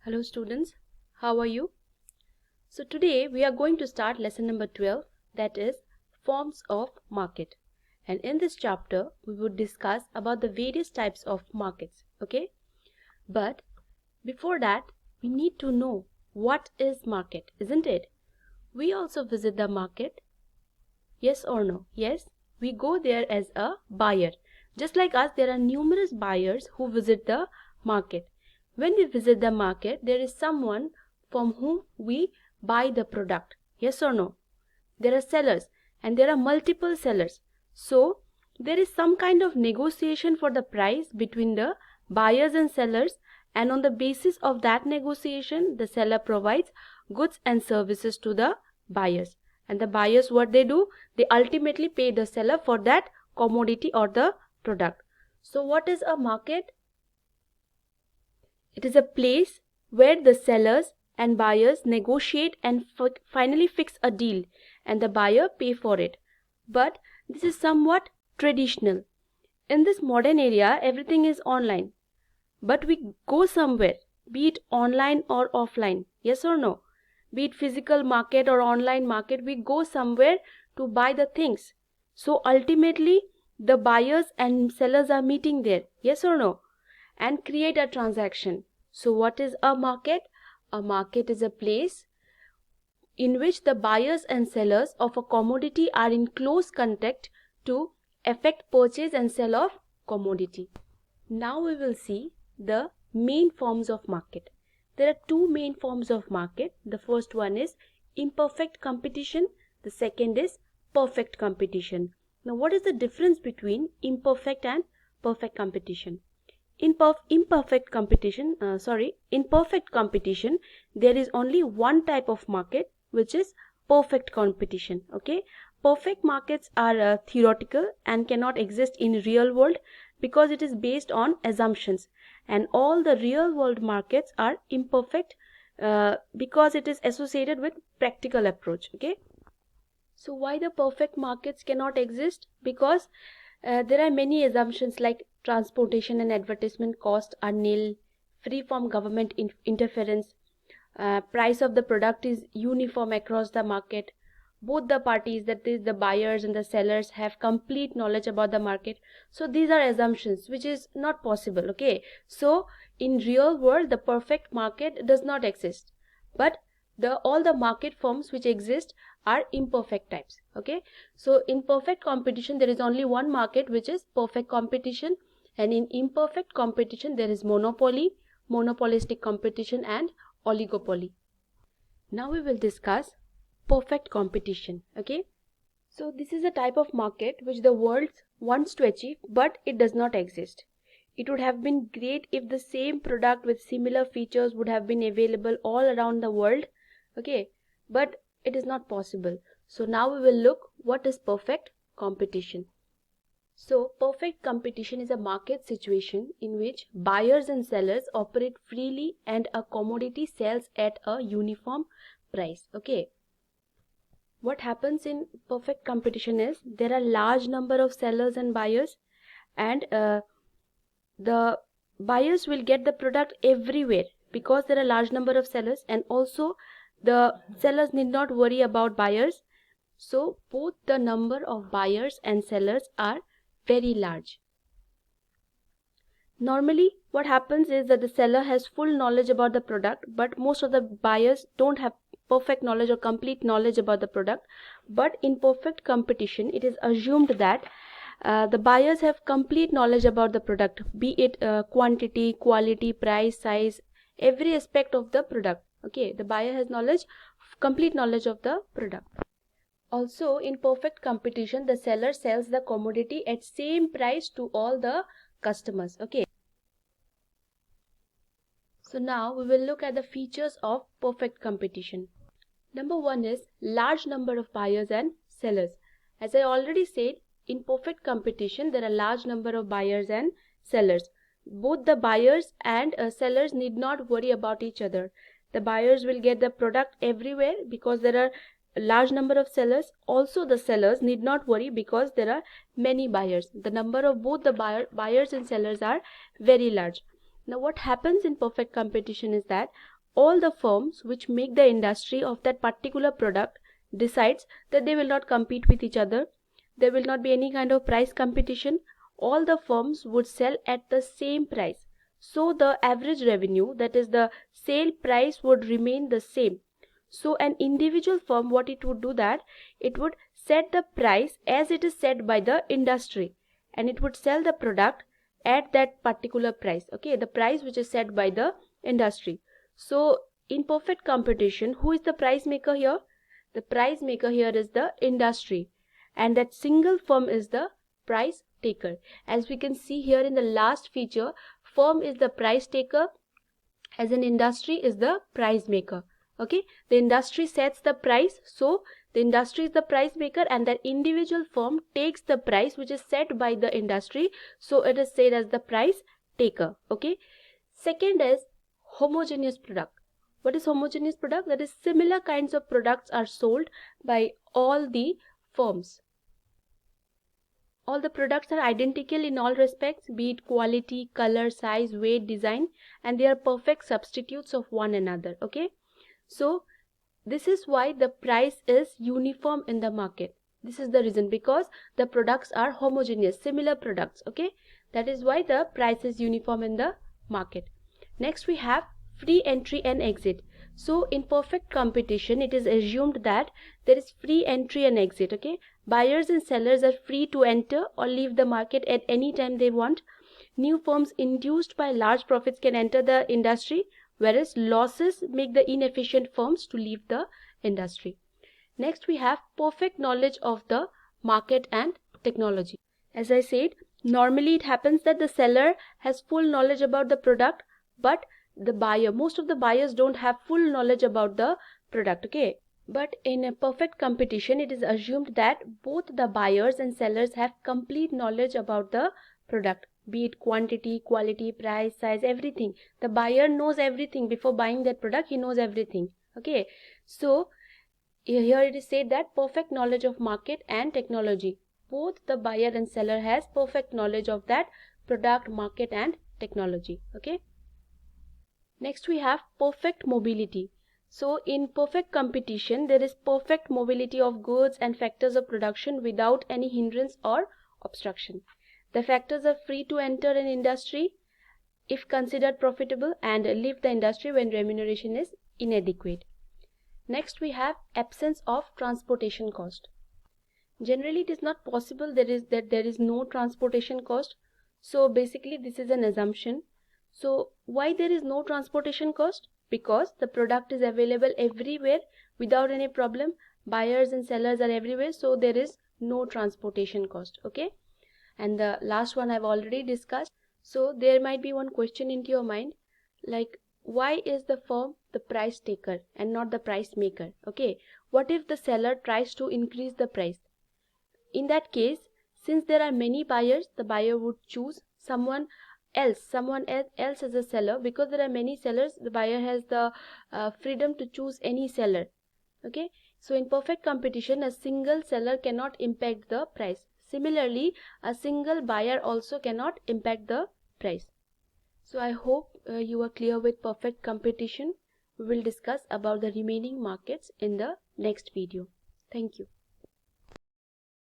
Hello students, how are you? So today we are going to start lesson number 12, that is forms of market. And in this chapter we would discuss about the various types of markets, okay? But before that we need to know what is market, isn't it? We also visit the market, yes or no? Yes, we go there as a buyer. Just like us, there are numerous buyers who visit the market. When we visit the market, there is someone from whom we buy the product. Yes or no? There are sellers and there are multiple sellers. So, there is some kind of negotiation for the price between the buyers and sellers, and on the basis of that negotiation, the seller provides goods and services to the buyers. And the buyers, what they do? They ultimately pay the seller for that commodity or the product. So, what is a market? It is a place where the sellers and buyers negotiate and finally fix a deal, and the buyer pay for it. But this is somewhat traditional. In this modern area, everything is online. But we go somewhere, be it online or offline, yes or no? Be it physical market or online market, we go somewhere to buy the things. So ultimately, the buyers and sellers are meeting there, yes or no? And create a transaction. So what is a market? A market is a place in which the buyers and sellers of a commodity are in close contact to effect purchase and sale of commodity. Now we will see the main forms of market. There are two main forms of market. The first one is imperfect competition. The second is perfect competition. Now what is the difference between imperfect and perfect competition? In perfect competition, there is only one type of market, which is perfect competition. Okay, perfect markets are theoretical and cannot exist in real world because it is based on assumptions, and all the real world markets are imperfect because it is associated with practical approach. Okay, so why the perfect markets cannot exist? Because there are many assumptions like transportation and advertisement cost are nil, free from government interference, price of the product is uniform across the market, both the parties, that is the buyers and the sellers, have complete knowledge about the market. So these are assumptions which is not possible. Okay, so in real world the perfect market does not exist, but all the market forms which exist are imperfect types. Okay, so in perfect competition there is only one market, which is perfect competition, and in imperfect competition there is monopoly, monopolistic competition, and oligopoly. Now we will discuss perfect competition. Okay, so this is a type of market which the world wants to achieve, but it does not exist. It would have been great if the same product with similar features would have been available all around the world. Okay, but it is not possible. So now we will look what is perfect competition. So perfect competition is a market situation in which buyers and sellers operate freely and a commodity sells at a uniform price. Okay, what happens in perfect competition is there are large number of sellers and buyers, and the buyers will get the product everywhere because there are large number of sellers, and also the sellers need not worry about buyers. So both the number of buyers and sellers are very large. Normally what happens is that the seller has full knowledge about the product, but most of the buyers don't have perfect knowledge or complete knowledge about the product. But in perfect competition it is assumed that the buyers have complete knowledge about the product, be it quantity, quality, price, size, every aspect of the product. Okay, the buyer has complete knowledge of the product. Also in perfect competition the seller sells the commodity at same price to all the customers. Okay, so now we will look at the features of perfect competition. Number one is large number of buyers and sellers. As I already said, in perfect competition there are large number of buyers and sellers. Both the buyers and sellers need not worry about each other. The buyers will get the product everywhere because there are a large number of sellers. Also the sellers need not worry because there are many buyers. The number of both the buyers and sellers are very large. Now what happens in perfect competition is that all the firms which make the industry of that particular product decides that they will not compete with each other, there will not be any kind of price competition, all the firms would sell at the same price. So the average revenue, that is the sale price, would remain the same. So an individual firm, what it would do, that it would set the price as it is set by the industry, and it would sell the product at that particular price, okay, the price which is set by the industry. So in perfect competition, who is the price maker here? The price maker here is the industry, and that single firm is the price taker. As we can see here in the last feature, firm is the price taker, as an industry is the price maker. Okay, the industry sets the price, so the industry is the price maker, and that individual firm takes the price which is set by the industry, so it is said as the price taker. Okay, second is homogeneous product. What is homogeneous product? That is, similar kinds of products are sold by all the firms. All the products are identical in all respects, be it quality, color, size, weight, design, and they are perfect substitutes of one another. Okay, so this is why the price is uniform in the market. This is the reason, because the products are homogeneous, similar products. Okay, that is why the price is uniform in the market. Next we have free entry and exit. So in perfect competition, it is assumed that there is free entry and exit. Okay, buyers and sellers are free to enter or leave the market at any time they want. New firms induced by large profits can enter the industry, whereas losses make the inefficient firms to leave the industry. Next we have perfect knowledge of the market and technology. As I said, normally it happens that the seller has full knowledge about the product, but the buyer, most of the buyers don't have full knowledge about the product. Okay, but in a perfect competition, it is assumed that both the buyers and sellers have complete knowledge about the product, be it quantity, quality, price, size, everything. The buyer knows everything before buying that product. He knows everything. Okay, so here it is said that perfect knowledge of market and technology. Both the buyer and seller has perfect knowledge of that product, market and technology. Okay. Next we have perfect mobility. So in perfect competition, there is perfect mobility of goods and factors of production without any hindrance or obstruction. The factors are free to enter an industry if considered profitable and leave the industry when remuneration is inadequate. Next we have absence of transportation cost. Generally it is not possible there is no transportation cost. So basically this is an assumption. So why there is no transportation cost? Because the product is available everywhere without any problem. Buyers and sellers are everywhere, so there is no transportation cost. Okay, and the last one I've already discussed. So there might be one question into your mind, like, why is the firm the price taker and not the price maker? Okay, what if the seller tries to increase the price? In that case, since there are many buyers, the buyer would choose someone else as a seller. Because there are many sellers, the buyer has the freedom to choose any seller. Okay, so in perfect competition, a single seller cannot impact the price. Similarly, a single buyer also cannot impact the price. So I hope you are clear with perfect competition. We will discuss about the remaining markets in the next video. Thank you.